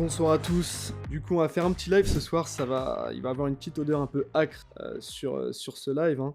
Bonsoir à tous. Du coup, on va faire un petit live ce soir. Il va avoir une petite odeur un peu acre sur ce live, hein.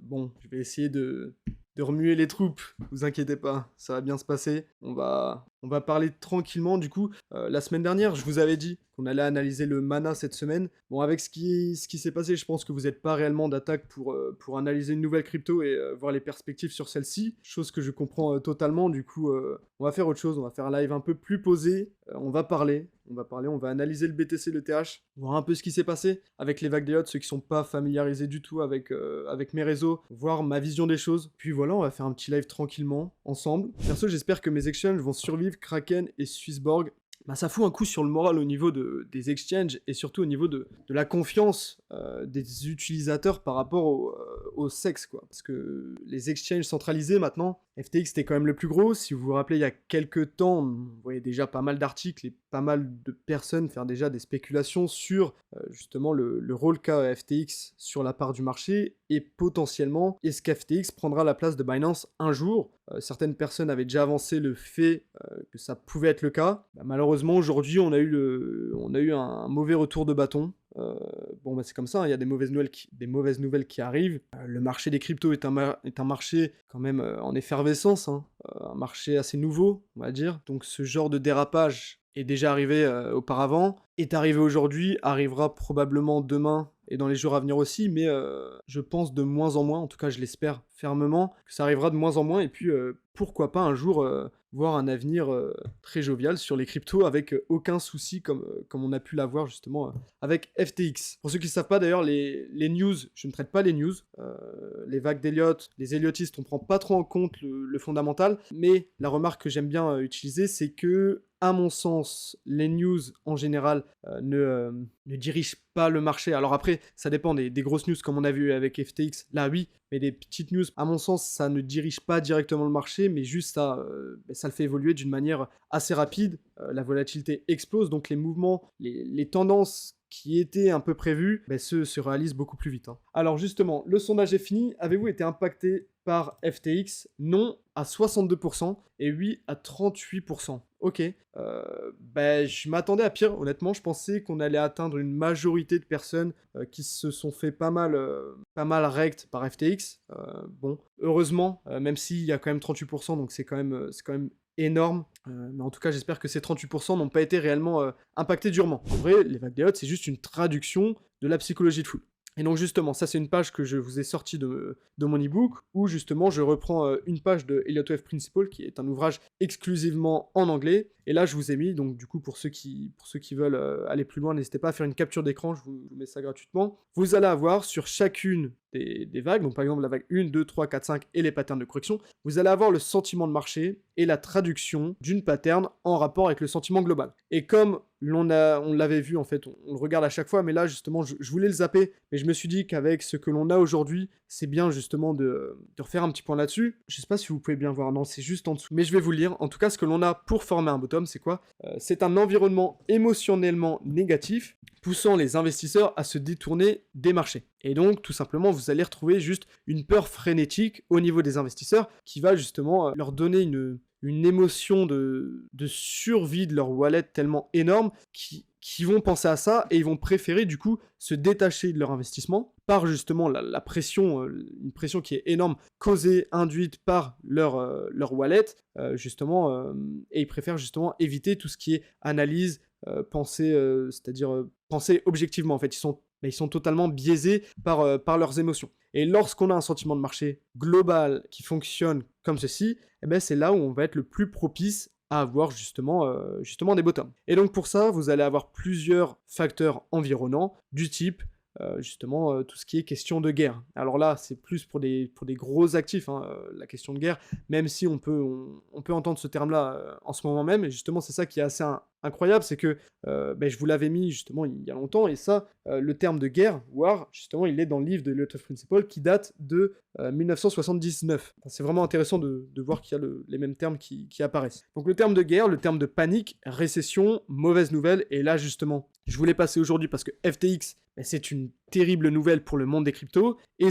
Bon, je vais essayer de remuer les troupes. Vous inquiétez pas, ça va bien se passer. On va parler tranquillement. Du coup, la semaine dernière, je vous avais dit qu'on allait analyser le mana cette semaine. Bon, avec ce qui s'est passé, je pense que vous n'êtes pas réellement d'attaque pour analyser une nouvelle crypto et voir les perspectives sur celle-ci. Chose que je comprends totalement. Du coup, on va faire autre chose. On va faire un live un peu plus posé. On va parler, on va analyser le BTC, le TH, voir un peu ce qui s'est passé avec les vagues d'Elliott, ceux qui sont pas familiarisés du tout avec mes réseaux, voir ma vision des choses. Puis voilà, on va faire un petit live tranquillement, ensemble. Perso, j'espère que mes exchanges vont survivre, Kraken et Swissborg. Bah, ça fout un coup sur le moral au niveau des exchanges et surtout au niveau de la confiance des utilisateurs par rapport au sexe, quoi. Parce que les exchanges centralisés maintenant, FTX c'était quand même le plus gros. Si vous vous rappelez, il y a quelques temps, vous voyez déjà pas mal d'articles et pas mal de personnes faire déjà des spéculations sur justement le rôle qu'a FTX sur la part du marché et potentiellement est-ce qu'FTX prendra la place de Binance un jour. Certaines personnes avaient déjà avancé le fait que ça pouvait être le cas. Bah, malheureusement, aujourd'hui, on a eu un mauvais retour de bâton. Bon, bah, c'est comme ça, hein, il y a des mauvaises nouvelles qui arrivent. Le marché des cryptos est un marché quand même en effervescence, hein, un marché assez nouveau, on va dire. Donc ce genre de dérapage est déjà arrivé auparavant, est arrivé aujourd'hui, arrivera probablement demain et dans les jours à venir aussi, mais je pense de moins en moins, en tout cas je l'espère fermement, que ça arrivera de moins en moins, et puis pourquoi pas un jour voir un avenir très jovial sur les cryptos avec aucun souci comme on a pu l'avoir justement avec FTX. Pour ceux qui ne savent pas d'ailleurs, les news, je ne traite pas les news, les vagues d'Elliott, les Elliotistes, on prend pas trop en compte le fondamental, mais la remarque que j'aime bien utiliser, c'est que à mon sens, les news en général ne dirigent pas le marché. Alors après, ça dépend des grosses news comme on a vu avec FTX, là oui, mais des petites news, à mon sens, ça ne dirige pas directement le marché, mais juste ça le fait évoluer d'une manière assez rapide. La volatilité explose, donc les mouvements, les tendances qui étaient un peu prévues, se réalisent beaucoup plus vite, hein. Alors justement, le sondage est fini. Avez-vous été impacté par FTX? Non à 62% et oui à 38%. Ok, je m'attendais à pire, honnêtement, je pensais qu'on allait atteindre une majorité de personnes qui se sont fait pas mal rect par FTX. Bon, heureusement, même s'il y a quand même 38%, donc c'est quand même énorme, mais en tout cas j'espère que ces 38% n'ont pas été réellement impactés durement. En vrai, les vagues d'Elliott, c'est juste une traduction de la psychologie de foule. Et donc justement, ça c'est une page que je vous ai sortie de mon ebook, où justement je reprends une page de Elliott Wave Principle, qui est un ouvrage exclusivement en anglais, et là je vous ai mis, donc du coup pour ceux qui veulent aller plus loin, n'hésitez pas à faire une capture d'écran, je vous mets ça gratuitement. Vous allez avoir sur chacune des vagues, donc par exemple la vague 1, 2, 3, 4, 5 et les patterns de correction, vous allez avoir le sentiment de marché et la traduction d'une pattern en rapport avec le sentiment global. Et comme on l'avait vu en fait, on le regarde à chaque fois, mais là justement je voulais le zapper, mais je me suis dit qu'avec ce que l'on a aujourd'hui, c'est bien justement de refaire un petit point là-dessus. Je sais pas si vous pouvez bien voir, non c'est juste en dessous, mais je vais vous le lire. En tout cas, ce que l'on a pour former un bottom, c'est quoi? C'est un environnement émotionnellement négatif, poussant les investisseurs à se détourner des marchés. Et donc, tout simplement, vous allez retrouver juste une peur frénétique au niveau des investisseurs qui va justement leur donner une émotion de survie de leur wallet tellement énorme qui vont penser à ça et ils vont préférer du coup se détacher de leur investissement par justement la pression, une pression qui est énorme, induite par leur wallet, justement, et ils préfèrent justement éviter tout ce qui est analyse, penser, c'est-à-dire penser objectivement en fait. Ils sont totalement biaisés par leurs émotions. Et lorsqu'on a un sentiment de marché global qui fonctionne comme ceci, c'est là où on va être le plus propice à avoir justement des bottoms. Et donc pour ça, vous allez avoir plusieurs facteurs environnants du type justement tout ce qui est question de guerre. Alors là, c'est plus pour des gros actifs, hein, la question de guerre, même si on peut entendre ce terme-là en ce moment même, et justement c'est ça qui est assez incroyable, c'est que je vous l'avais mis justement il y a longtemps, et ça, le terme de guerre, war, justement, il est dans le livre de Elliott Wave Principle qui date de 1979. Enfin, c'est vraiment intéressant de voir qu'il y a les mêmes termes qui apparaissent. Donc le terme de guerre, le terme de panique, récession, mauvaise nouvelle, et là justement, je voulais passer aujourd'hui parce que FTX, c'est une terrible nouvelle pour le monde des cryptos, et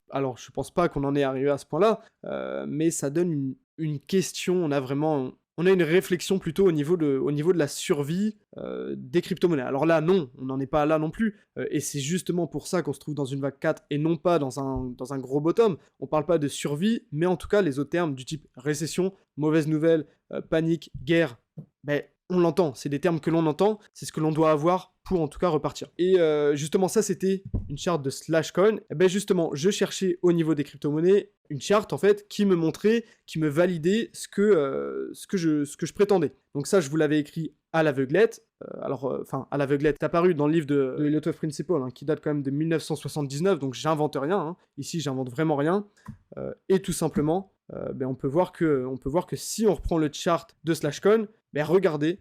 alors je pense pas qu'on en est arrivé à ce point-là, mais ça donne une question, on a vraiment on a une réflexion plutôt au niveau de la survie des crypto-monnaies. Alors là, non, on n'en est pas là non plus, et c'est justement pour ça qu'on se trouve dans une vague 4 et non pas dans un gros bottom. On parle pas de survie, mais en tout cas, les autres termes du type récession, mauvaise nouvelle, panique, guerre, ben, on l'entend, c'est des termes que l'on entend, c'est ce que l'on doit avoir pour en tout cas repartir. Et justement, ça c'était une charte de Slashcoin. Et ben justement, je cherchais au niveau des crypto-monnaies une charte en fait qui me montrait, qui me validait ce que je prétendais. Donc ça, je vous l'avais écrit à l'aveuglette. Enfin, à l'aveuglette, c'est apparu dans le livre de Elliott of Principle, hein, qui date quand même de 1979, donc j'invente rien. Hein. Ici, j'invente vraiment rien. Et tout simplement, ben, on peut voir que si on reprend le chart de Slashcoin, ben regardez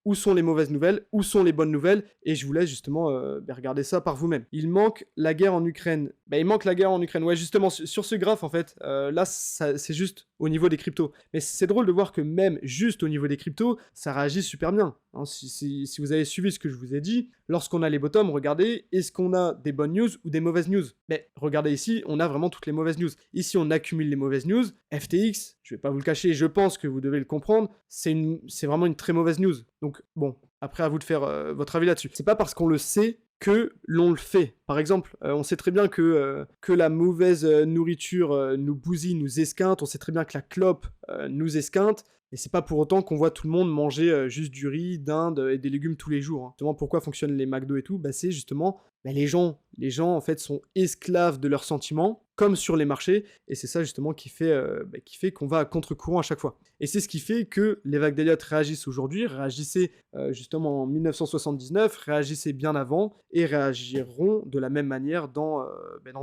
où sont les mauvaises nouvelles, où sont les bonnes nouvelles, et je vous laisse justement ben regarder ça par vous-même. Il manque la guerre en Ukraine. Ben, il manque la guerre en Ukraine. Ouais, justement, sur ce graphe, en fait, là, c'est juste au niveau des cryptos. Mais c'est drôle de voir que même juste au niveau des cryptos, ça réagit super bien. Hein, si vous avez suivi ce que je vous ai dit, lorsqu'on a les bottoms, regardez, est-ce qu'on a des bonnes news ou des mauvaises news? Mais regardez ici, on a vraiment toutes les mauvaises news. Ici, on accumule les mauvaises news. FTX, je vais pas vous le cacher, je pense que vous devez le comprendre, c'est vraiment une très mauvaise news. Donc bon, après à vous de faire votre avis là-dessus. C'est pas parce qu'on le sait que l'on le fait. Par exemple, on sait très bien que la mauvaise nourriture nous bousille, nous esquinte, on sait très bien que la clope nous esquinte, et c'est pas pour autant qu'on voit tout le monde manger juste du riz, dinde et des légumes tous les jours. Hein. Justement, pourquoi fonctionnent les McDo et tout? Bah, c'est justement, bah, les gens en fait sont esclaves de leurs sentiments, comme sur les marchés, et c'est ça justement qui fait qu'on va à contre-courant à chaque fois. Et c'est ce qui fait que les vagues d'Elliott réagissent aujourd'hui, réagissaient justement en 1979, réagissaient bien avant, et réagiront de la même manière dans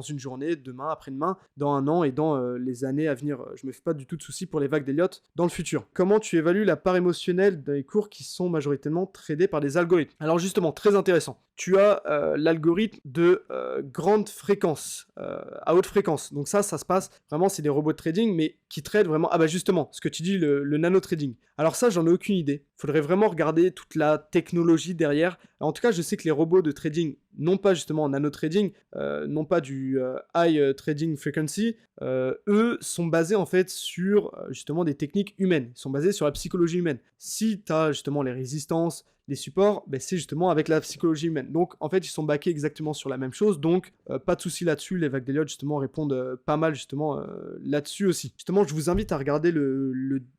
une journée, demain, après-demain, dans un an et dans les années à venir. Je me fais pas du tout de soucis pour les vagues d'Elliott dans le futur. Comment tu évalues la part émotionnelle des cours qui sont majoritairement tradés par des algorithmes? Alors justement, très intéressant. Tu as l'algorithme de grande fréquence, à haute fréquence. Donc ça se passe vraiment, c'est des robots de trading, mais qui tradent vraiment. Ah bah justement, ce que tu dis, le nano-trading. Alors ça, j'en ai aucune idée. Faudrait vraiment regarder toute la technologie derrière. En tout cas, je sais que les robots de trading, non pas justement en nano-trading, non pas du high trading frequency, eux sont basés en fait sur justement des techniques humaines. Ils sont basés sur la psychologie humaine. Si tu as justement les résistances, les supports, ben c'est justement avec la psychologie humaine. Donc en fait, ils sont backés exactement sur la même chose, donc pas de souci là-dessus. Les vagues d'Elliott justement répondent pas mal justement là-dessus aussi. Justement, je vous invite à regarder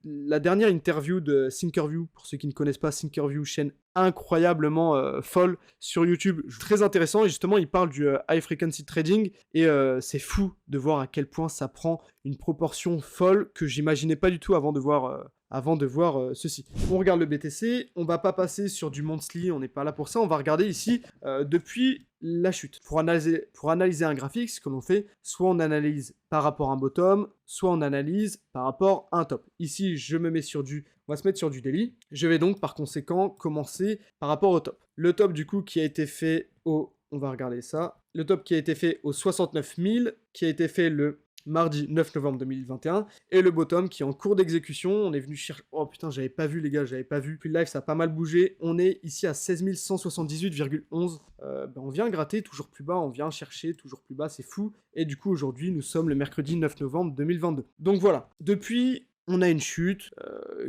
la dernière interview de Thinkerview. Pour ceux qui ne connaissent pas Thinkerview, chaîne incroyablement folle sur YouTube, très intéressant, et justement il parle du high frequency trading, et c'est fou de voir à quel point ça prend une proportion folle que j'imaginais pas du tout avant de voir ceci. On regarde le BTC, on va pas passer sur du monthly, on n'est pas là pour ça, on va regarder ici depuis la chute. Pour analyser un graphique, ce que l'on fait, soit on analyse par rapport à un bottom, soit on analyse par rapport à un top. Ici, on va se mettre sur du daily. Je vais donc par conséquent commencer par rapport au top. Le top du coup qui a été fait on va regarder ça. Le top qui a été fait au 69 000, qui a été fait le mardi 9 novembre 2021, et le bottom qui est en cours d'exécution. On est venu chercher... Oh putain, j'avais pas vu les gars, j'avais pas vu. Puis le live, ça a pas mal bougé. On est ici à 16 178,11. On vient gratter toujours plus bas, on vient chercher toujours plus bas, c'est fou. Et du coup, aujourd'hui, nous sommes le mercredi 9 novembre 2022. Donc voilà, depuis... on a une chute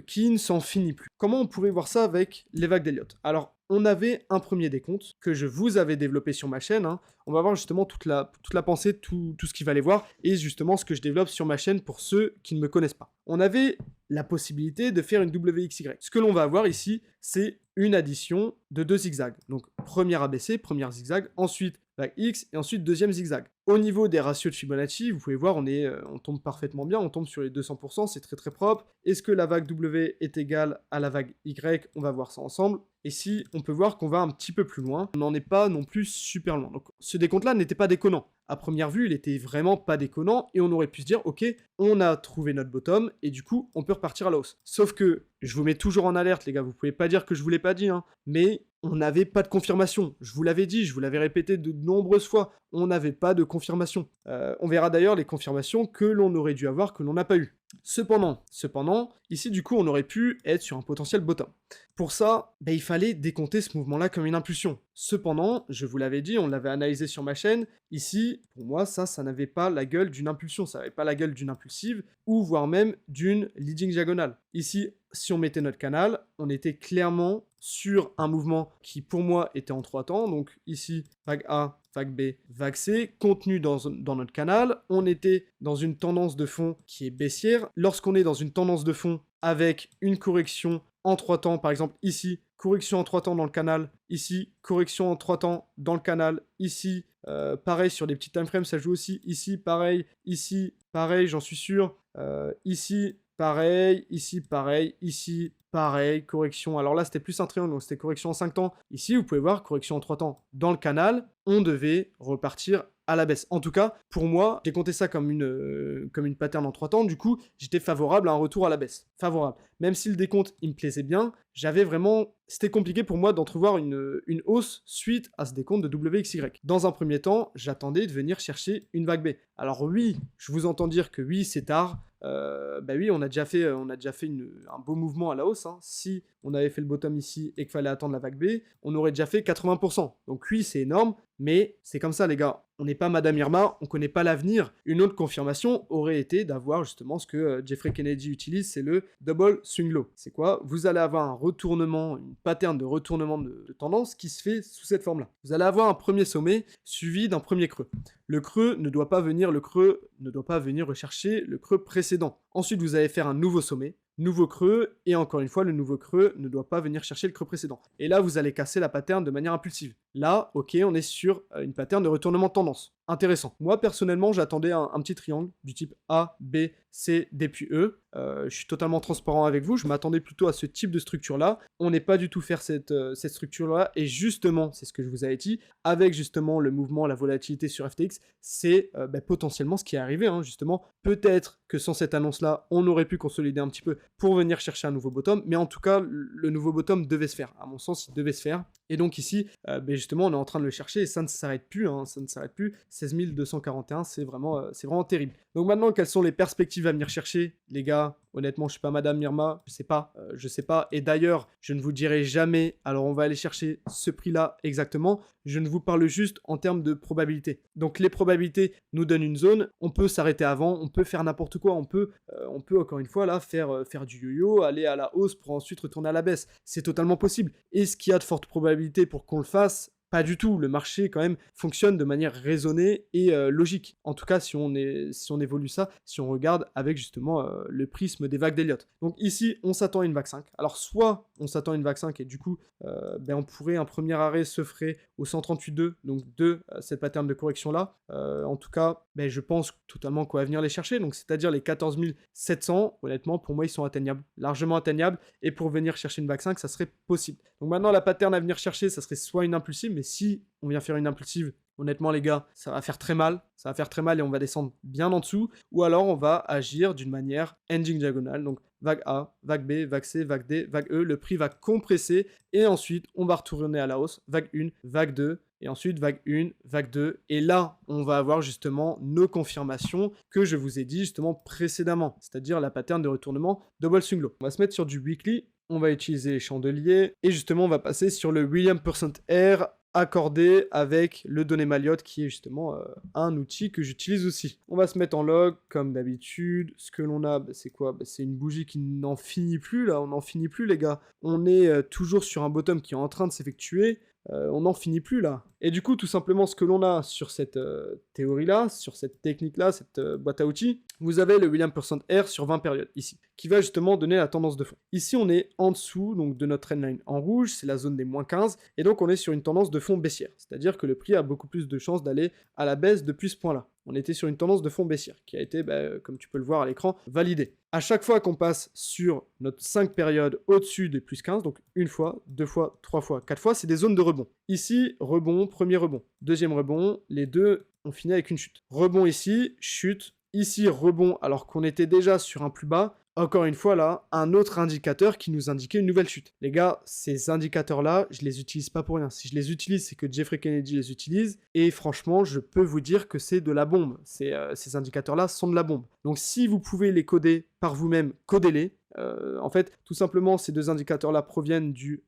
qui ne s'en finit plus. Comment on pourrait voir ça avec les vagues d'Elliott? Alors, on avait un premier décompte que je vous avais développé sur ma chaîne. Hein. On va voir justement toute la pensée, tout ce qu'il va aller voir, et justement ce que je développe sur ma chaîne pour ceux qui ne me connaissent pas. On avait la possibilité de faire une WXY. Ce que l'on va avoir ici, c'est une addition de deux zigzags. Donc, première ABC, première zigzag, ensuite vague X, et ensuite deuxième zigzag. Au niveau des ratios de Fibonacci, vous pouvez voir, on tombe parfaitement bien, on tombe sur les 200%, c'est très très propre. Est-ce que la vague W est égale à la vague Y? On va voir ça ensemble. Et si on peut voir qu'on va un petit peu plus loin, on n'en est pas non plus super loin. Donc ce décompte-là n'était pas déconnant. À première vue, il était vraiment pas déconnant, et on aurait pu se dire, ok, on a trouvé notre bottom, et du coup, on peut repartir à la hausse. Sauf que, je vous mets toujours en alerte, les gars, vous pouvez pas dire que je vous l'ai pas dit, hein, mais on n'avait pas de confirmation. Je vous l'avais dit, je vous l'avais répété de nombreuses fois, on n'avait pas de confirmation. On verra d'ailleurs les confirmations que l'on aurait dû avoir, que l'on n'a pas eu. Cependant, ici du coup on aurait pu être sur un potentiel bottom. Pour ça, il fallait décompter ce mouvement-là comme une impulsion. Cependant, je vous l'avais dit, on l'avait analysé sur ma chaîne, ici, pour moi, ça n'avait pas la gueule d'une impulsion, ça n'avait pas la gueule d'une impulsive, ou voire même d'une leading diagonale. Ici, si on mettait notre canal, on était clairement sur un mouvement qui, pour moi, était en 3 temps, donc ici, vague A, vague B, vague C, contenu dans notre canal, on était dans une tendance de fond qui est baissière. Lorsqu'on est dans une tendance de fond avec une correction en 3 temps, par exemple ici, correction en 3 temps dans le canal, ici, correction en 3 temps dans le canal, ici, pareil sur les petits timeframes, ça joue aussi, ici, pareil, j'en suis sûr, ici, pareil, ici, pareil, correction, alors là c'était plus un triangle, donc c'était correction en 5 temps, ici vous pouvez voir, correction en 3 temps dans le canal, on devait repartir à la baisse. En tout cas, pour moi, j'ai compté ça comme une pattern en 3 temps, du coup, j'étais favorable à un retour à la baisse. Favorable. Même si le décompte, il me plaisait bien, c'était compliqué pour moi d'entrevoir une hausse suite à ce décompte de WXY. Dans un premier temps, j'attendais de venir chercher une vague B. Alors oui, je vous entends dire que oui, c'est tard. Oui, on a déjà fait un beau mouvement à la hausse. Hein. Si on avait fait le bottom ici et qu'il fallait attendre la vague B, on aurait déjà fait 80%. Donc oui, c'est énorme, mais c'est comme ça les gars. On n'est pas Madame Irma, on ne connaît pas l'avenir. Une autre confirmation aurait été d'avoir justement ce que Jeffrey Kennedy utilise, c'est le double swing low. C'est quoi? Vous allez avoir un retournement, une pattern de retournement de tendance qui se fait sous cette forme-là. Vous allez avoir un premier sommet suivi d'un premier creux. Le creux ne doit pas venir rechercher le creux précédent. Ensuite, vous allez faire un nouveau sommet, nouveau creux, et encore une fois, le nouveau creux ne doit pas venir chercher le creux précédent. Et là, vous allez casser la pattern de manière impulsive. Là, ok, on est sur une pattern de retournement de tendance. Intéressant. Moi, personnellement, j'attendais un petit triangle du type A, B, C, D puis E. Je suis totalement transparent avec vous, je m'attendais plutôt à ce type de structure-là. On n'est pas du tout faire cette structure-là, et justement, c'est ce que je vous avais dit, avec justement le mouvement, la volatilité sur FTX, c'est potentiellement ce qui est arrivé, hein, justement. Peut-être que sans cette annonce-là, on aurait pu consolider un petit peu pour venir chercher un nouveau bottom, mais en tout cas, le nouveau bottom devait se faire. À mon sens, il devait se faire. Et donc ici, justement, on est en train de le chercher, et ça ne s'arrête plus, hein, ça ne s'arrête plus. 16 241, c'est vraiment terrible. Donc maintenant, quelles sont les perspectives à venir chercher, les gars? Honnêtement, je suis pas Madame Irma, je sais pas. Et d'ailleurs, je ne vous dirai jamais, alors on va aller chercher ce prix-là exactement. Je ne vous parle juste en termes de probabilité. Donc les probabilités nous donnent une zone, on peut s'arrêter avant, on peut faire n'importe quoi, on peut encore une fois là faire du yo-yo, aller à la hausse pour ensuite retourner à la baisse. C'est totalement possible. Est-ce qu'il y a de fortes probabilités pour qu'on le fasse? Pas du tout, le marché quand même fonctionne de manière raisonnée et logique. En tout cas, si on évolue ça, si on regarde avec justement le prisme des vagues d'Elliott. Donc ici, on s'attend à une vague 5. Alors soit on s'attend à une vague 5 et du coup, un premier arrêt se ferait au 138.2, donc de cette pattern de correction là. En tout cas, je pense totalement qu'on va venir les chercher, donc c'est-à-dire les 14 700, honnêtement, pour moi, ils sont atteignables, largement atteignables, et pour venir chercher une vague 5, ça serait possible. Donc maintenant, la pattern à venir chercher, ça serait soit une impulsive, mais si on vient faire une impulsive, honnêtement les gars, ça va faire très mal et on va descendre bien en dessous, ou alors on va agir d'une manière ending diagonale, donc vague A, vague B, vague C, vague D, vague E, le prix va compresser, et ensuite on va retourner à la hausse, vague 1, vague 2, et ensuite vague 1, vague 2, et là on va avoir justement nos confirmations que je vous ai dit justement précédemment, c'est-à-dire la pattern de retournement double swing low. On va se mettre sur du weekly, on va utiliser les chandeliers, et justement on va passer sur le Williams% accordé avec le donné Marriott qui est justement un outil que j'utilise aussi. On va se mettre en log comme d'habitude. Ce que l'on a, c'est quoi? C'est une bougie qui n'en finit plus là, on n'en finit plus les gars. On est toujours sur un bottom qui est en train de s'effectuer. On n'en finit plus là. Et du coup, tout simplement, ce que l'on a sur cette théorie-là, sur cette technique-là, cette boîte à outils, vous avez le Williams% sur 20 périodes ici, qui va justement donner la tendance de fond. Ici, on est en dessous donc, de notre trendline en rouge, c'est la zone des moins 15, et donc on est sur une tendance de fond baissière, c'est-à-dire que le prix a beaucoup plus de chances d'aller à la baisse depuis ce point-là. On était sur une tendance de fond baissière, qui a été, comme tu peux le voir à l'écran, validée. À chaque fois qu'on passe sur notre 5 périodes au-dessus des plus 15, donc une fois, 2 fois, 3 fois, 4 fois, c'est des zones de rebond. Ici, rebond, premier rebond, deuxième rebond, les deux ont fini avec une chute. Rebond ici, chute, ici rebond alors qu'on était déjà sur un plus bas, encore une fois là, un autre indicateur qui nous indiquait une nouvelle chute. Les gars, ces indicateurs-là, je les utilise pas pour rien. Si je les utilise, c'est que Jeffrey Kennedy les utilise, et franchement, je peux vous dire que c'est de la bombe. Ces indicateurs-là sont de la bombe. Donc si vous pouvez les coder par vous-même, codez-les. En fait, tout simplement, ces deux indicateurs-là proviennent du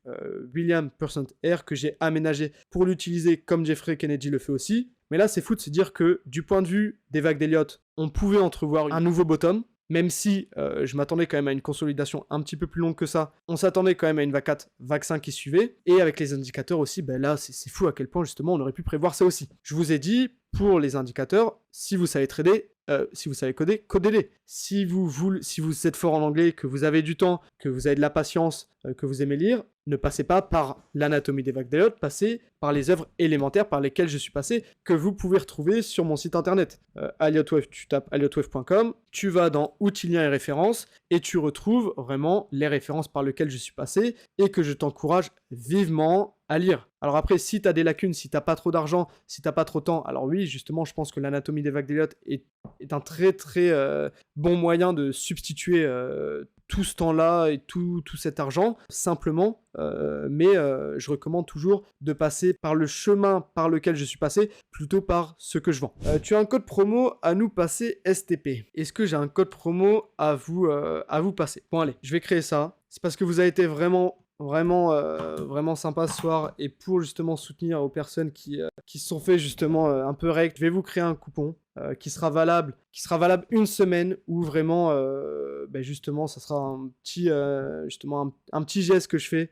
William %R que j'ai aménagé pour l'utiliser comme Jeffrey Kennedy le fait aussi. Mais là, c'est fou de se dire que du point de vue des vagues d'Elliott, on pouvait entrevoir un nouveau bottom, même si je m'attendais quand même à une consolidation un petit peu plus longue que ça. On s'attendait quand même à une vague 4, vague 5 qui suivait. Et avec les indicateurs aussi, ben là, c'est fou à quel point justement on aurait pu prévoir ça aussi. Je vous ai dit, pour les indicateurs, si vous savez trader, si vous savez coder, codez-les. Si vous êtes fort en anglais, que vous avez du temps, que vous avez de la patience, que vous aimez lire, ne passez pas par l'anatomie des vagues d'Elliott, passez par les œuvres élémentaires par lesquelles je suis passé, que vous pouvez retrouver sur mon site internet. Elliott tu tapes elliottwave.com, tu vas dans outils, liens et références, et tu retrouves vraiment les références par lesquelles je suis passé, et que je t'encourage vivement à lire. Alors après, si tu as des lacunes, si tu n'as pas trop d'argent, si tu n'as pas trop de temps, alors oui, justement, je pense que l'anatomie des vagues d'Elliott est un très très bon moyen de substituer tout ce temps-là et tout cet argent, simplement, mais je recommande toujours de passer par le chemin par lequel je suis passé, plutôt par ce que je vends. Tu as un code promo à nous passer STP. Est-ce que j'ai un code promo à vous passer? Bon allez, je vais créer ça. C'est parce que vous avez été vraiment sympa ce soir, et pour justement soutenir aux personnes qui se sont fait justement un peu rect, je vais vous créer un coupon qui sera valable une semaine, où vraiment justement ça sera un petit un petit geste que je fais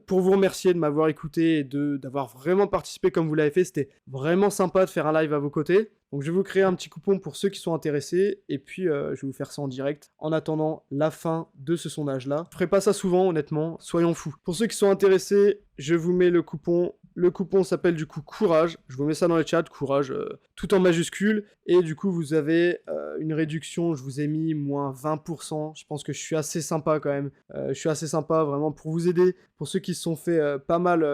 pour vous remercier de m'avoir écouté et d'avoir vraiment participé comme vous l'avez fait. C'était vraiment sympa de faire un live à vos côtés. Donc je vais vous créer un petit coupon pour ceux qui sont intéressés, et puis je vais vous faire ça en direct en attendant la fin de ce sondage-là. Je ferai pas ça souvent, honnêtement, soyons fous. Pour ceux qui sont intéressés, je vous mets le coupon. Le coupon s'appelle du coup Courage. Je vous mets ça dans le chat, Courage, tout en majuscule. Et du coup, vous avez une réduction, je vous ai mis moins 20%. Je pense que je suis assez sympa quand même. Je suis assez sympa vraiment pour vous aider. Pour ceux qui se sont fait pas mal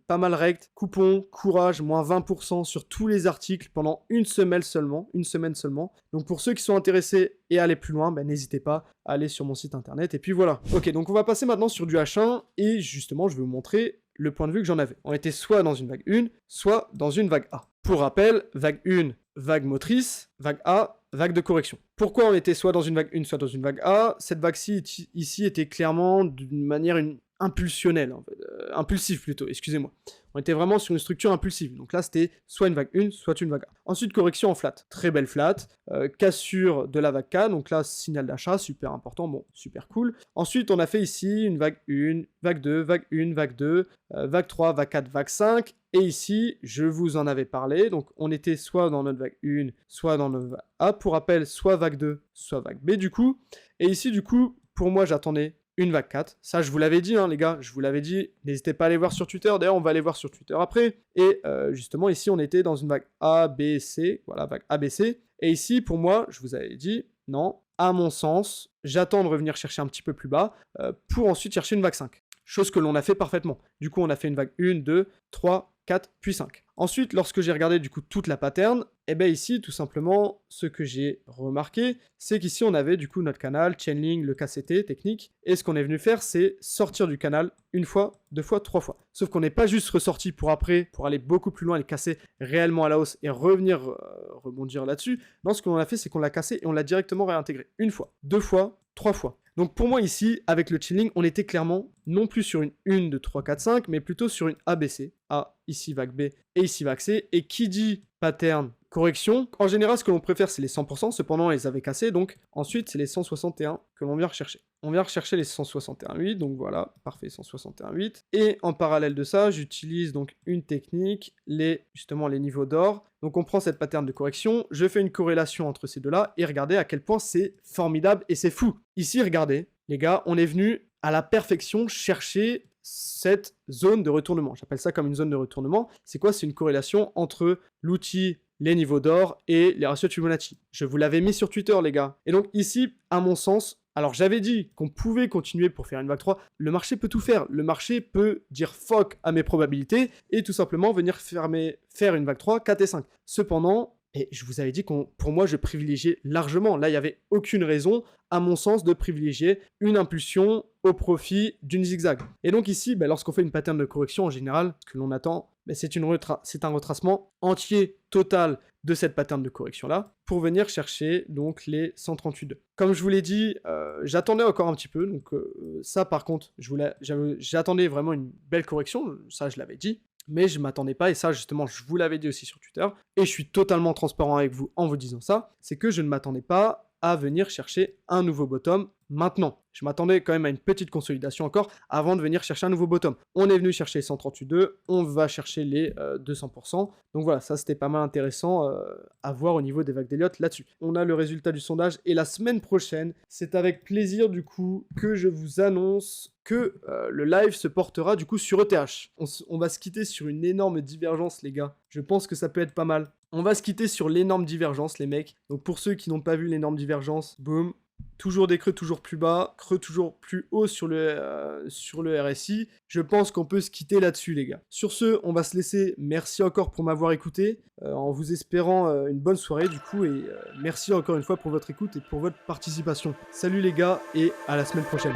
rect. Coupon Courage, moins 20% sur tous les articles pendant une semaine seulement. Donc pour ceux qui sont intéressés et aller plus loin, n'hésitez pas à aller sur mon site internet. Et puis voilà. Ok, donc on va passer maintenant sur du H1. Et justement, je vais vous montrer le point de vue que j'en avais. On était soit dans une vague 1, soit dans une vague A. Pour rappel, vague 1, vague motrice, vague A, vague de correction. Pourquoi on était soit dans une vague 1, soit dans une vague A? Cette vague-ci, ici, était clairement d'une manière impulsionnelle, en fait. Impulsive plutôt, excusez-moi. On était vraiment sur une structure impulsive. Donc là, c'était soit une vague 1, soit une vague A. Ensuite, correction en flat. Très belle flat. Cassure de la vague K. Donc là, signal d'achat, super important. Bon, super cool. Ensuite, on a fait ici une vague 1, vague 2, vague 1, vague 2, vague 3, vague 4, vague 5. Et ici, je vous en avais parlé. Donc, on était soit dans notre vague 1, soit dans notre vague A. Pour rappel, soit vague 2, soit vague B, du coup. Et ici, du coup, pour moi, j'attendais une vague 4. Ça, je vous l'avais dit, hein, les gars, je vous l'avais dit. N'hésitez pas à aller voir sur Twitter. D'ailleurs, on va aller voir sur Twitter après. Et justement, ici, on était dans une vague A, B, C. Voilà, vague A, B, C. Et ici, pour moi, je vous avais dit, non, à mon sens, j'attends de revenir chercher un petit peu plus bas pour ensuite chercher une vague 5. Chose que l'on a fait parfaitement. Du coup, on a fait une vague 1, 2, 3, 4, puis 5. Ensuite, lorsque j'ai regardé du coup toute la pattern, et bien ici, tout simplement, ce que j'ai remarqué, c'est qu'ici, on avait du coup notre canal, Chainlink, le KCT, technique, et ce qu'on est venu faire, c'est sortir du canal une fois, deux fois, trois fois. Sauf qu'on n'est pas juste ressorti pour après, pour aller beaucoup plus loin et casser réellement à la hausse et revenir rebondir là-dessus. Non, ce qu'on a fait, c'est qu'on l'a cassé et on l'a directement réintégré. Une fois, deux fois, trois fois. Donc pour moi ici, avec le Chainlink, on était clairement non plus sur une 1, 2, 3, 4, 5, mais plutôt sur une ABC. A, ici vague B, et ici vague C. Et qui dit pattern correction, en général ce que l'on préfère c'est les 100%, cependant on les avait cassés, donc ensuite c'est les 161 que l'on vient rechercher. On vient rechercher les 161.8, donc voilà, parfait, 161.8. Et en parallèle de ça, j'utilise donc une technique, justement les niveaux d'or. Donc on prend cette pattern de correction, je fais une corrélation entre ces deux-là, et regardez à quel point c'est formidable et c'est fou. Ici, regardez, les gars, on est venu à la perfection chercher cette zone de retournement. J'appelle ça comme une zone de retournement. C'est quoi? C'est une corrélation entre l'outil, les niveaux d'or et les ratios de Fibonacci. Je vous l'avais mis sur Twitter, les gars. Et donc ici, à mon sens, alors j'avais dit qu'on pouvait continuer pour faire une vague 3. Le marché peut tout faire. Le marché peut dire fuck à mes probabilités et tout simplement venir faire une vague 3, 4 et 5. Cependant, Et je vous avais dit pour moi, je privilégiais largement. Là, il n'y avait aucune raison, à mon sens, de privilégier une impulsion au profit d'une zigzag. Et donc ici, lorsqu'on fait une pattern de correction, en général, ce que l'on attend, c'est un retracement entier, total, de cette pattern de correction-là, pour venir chercher donc les 138,2. Comme je vous l'ai dit, j'attendais encore un petit peu, donc ça par contre, j'attendais vraiment une belle correction, ça je l'avais dit, mais je m'attendais pas, et ça justement je vous l'avais dit aussi sur Twitter, et je suis totalement transparent avec vous en vous disant ça, c'est que je ne m'attendais pas à venir chercher un nouveau bottom maintenant. Je m'attendais quand même à une petite consolidation encore avant de venir chercher un nouveau bottom. On est venu chercher les 138,2, on va chercher les 200%. Donc voilà, ça c'était pas mal intéressant à voir au niveau des vagues d'Elliott là-dessus. On a le résultat du sondage et la semaine prochaine, c'est avec plaisir du coup que je vous annonce que le live se portera du coup sur ETH. On va se quitter sur une énorme divergence les gars. Je pense que ça peut être pas mal. On va se quitter sur l'énorme divergence les mecs. Donc pour ceux qui n'ont pas vu l'énorme divergence, boum. Toujours des creux toujours plus bas, creux toujours plus haut sur le RSI. Je pense qu'on peut se quitter là-dessus, les gars. Sur ce, on va se laisser. Merci encore pour m'avoir écouté, en vous espérant une bonne soirée, du coup, et merci encore une fois pour votre écoute et pour votre participation. Salut les gars, et à la semaine prochaine.